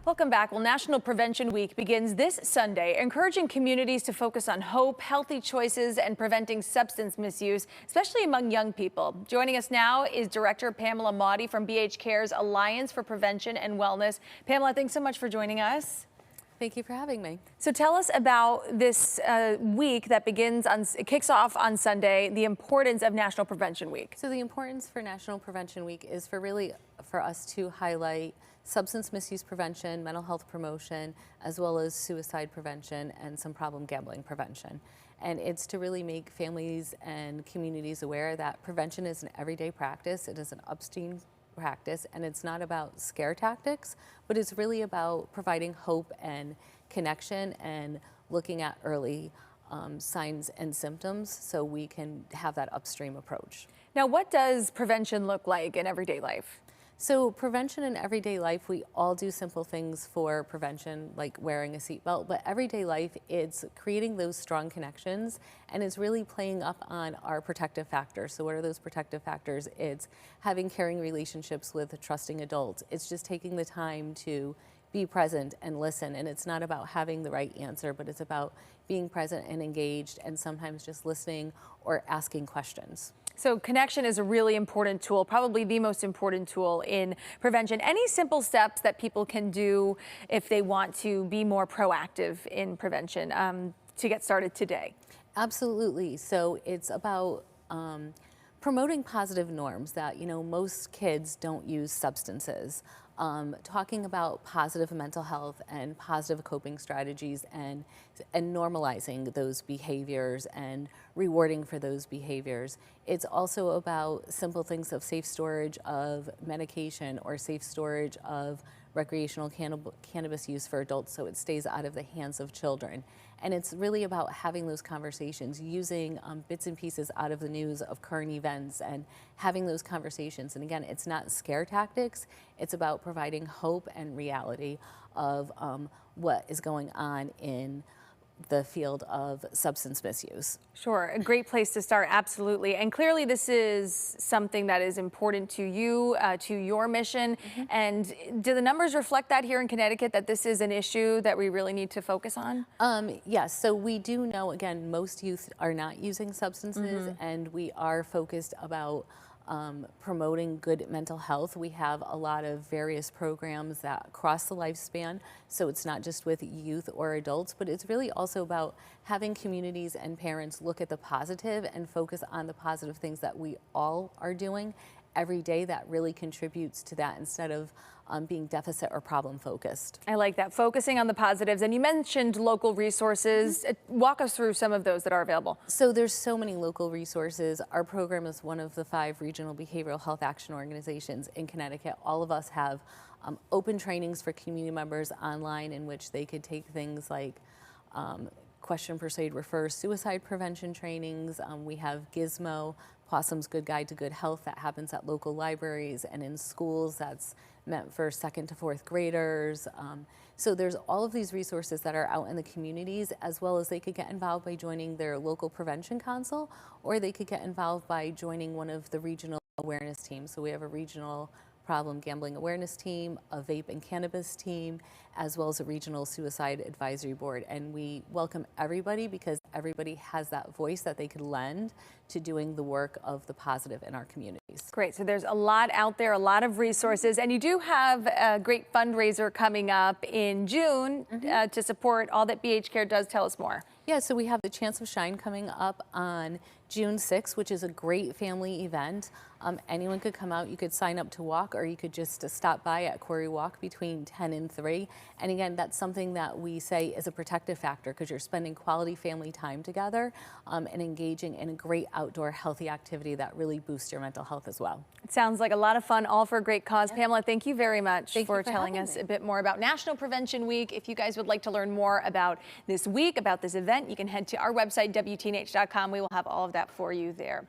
Welcome back. Well, National Prevention Week begins this Sunday, encouraging communities to focus on hope, healthy choices, and preventing substance misuse, especially among young people. Joining us now is Director Pamela Maudie from BHcare's Alliance for Prevention and Wellness. Pamela, thanks so much for joining us. Thank you for having me. So tell us about this week that kicks off on Sunday, the importance of National Prevention Week. So the importance for National Prevention Week is for us to highlight substance misuse prevention, mental health promotion, as well as suicide prevention and some problem gambling prevention. And it's to really make families and communities aware that prevention is an everyday practice. It is an upstream practice, and it's not about scare tactics, but it's really about providing hope and connection and looking at early signs and symptoms so we can have that upstream approach. Now, what does prevention look like in everyday life? So prevention in everyday life, we all do simple things for prevention, like wearing a seatbelt, but everyday life, it's creating those strong connections, and it's really playing up on our protective factors. So what are those protective factors? It's having caring relationships with trusting adults. It's just taking the time to be present and listen, and it's not about having the right answer, but it's about being present and engaged, and sometimes just listening or asking questions. So connection is a really important tool, probably the most important tool in prevention. Any simple steps that people can do if they want to be more proactive in prevention to get started today? Absolutely. So it's about promoting positive norms that, most kids don't use substances. Talking about positive mental health and positive coping strategies and normalizing those behaviors and rewarding for those behaviors. It's also about simple things of safe storage of medication or safe storage of recreational cannabis use for adults so it stays out of the hands of children. And it's really about having those conversations, using bits and pieces out of the news of current events and having those conversations. And again, it's not scare tactics, it's about providing hope and reality of what is going on in the field of substance misuse. Sure, a great place to start, absolutely. And clearly this is something that is important to you, to your mission. Mm-hmm. And do the numbers reflect that here in Connecticut, that this is an issue that we really need to focus on? Yes, so we do know, again, most youth are not using substances, mm-hmm. and we are focused about promoting good mental health. We have a lot of various programs that cross the lifespan, so it's not just with youth or adults, but it's really also about having communities and parents look at the positive and focus on the positive things that we all are doing every day that really contributes to that instead of being deficit or problem focused. I like that, focusing on the positives. And you mentioned local resources. Mm-hmm. Walk us through some of those that are available. So there's so many local resources. Our program is one of the 5 regional behavioral health action organizations in Connecticut. All of us have open trainings for community members online in which they could take things like Question, Persuade, Refer, suicide prevention trainings. We have Gizmo, Possum's Good Guide to Good Health, that happens at local libraries and in schools. That's meant for 2nd to 4th graders. So there's all of these resources that are out in the communities, as well as they could get involved by joining their local prevention council, or they could get involved by joining one of the regional awareness teams. So we have a regional problem gambling awareness team, a vape and cannabis team, as well as a regional suicide advisory board. And we welcome everybody because everybody has that voice that they could lend to doing the work of the positive in our communities. Great, so there's a lot out there, a lot of resources, and you do have a great fundraiser coming up in June, mm-hmm. To support all that BHcare does. Tell us more. Yeah, so we have the Chance of Shine coming up on June 6th, which is a great family event. Anyone could come out. You could sign up to walk, or you could just stop by at Quarry Walk between 10 and 3. And again, that's something that we say is a protective factor because you're spending quality family time together and engaging in a great outdoor healthy activity that really boosts your mental health as well. It sounds like a lot of fun, all for a great cause. Yeah. Pamela, thank you very much for telling us a bit more about National Prevention Week. If you guys would like to learn more about this week, about this event, you can head to our website, WTNH.com. We will have all of that for you there.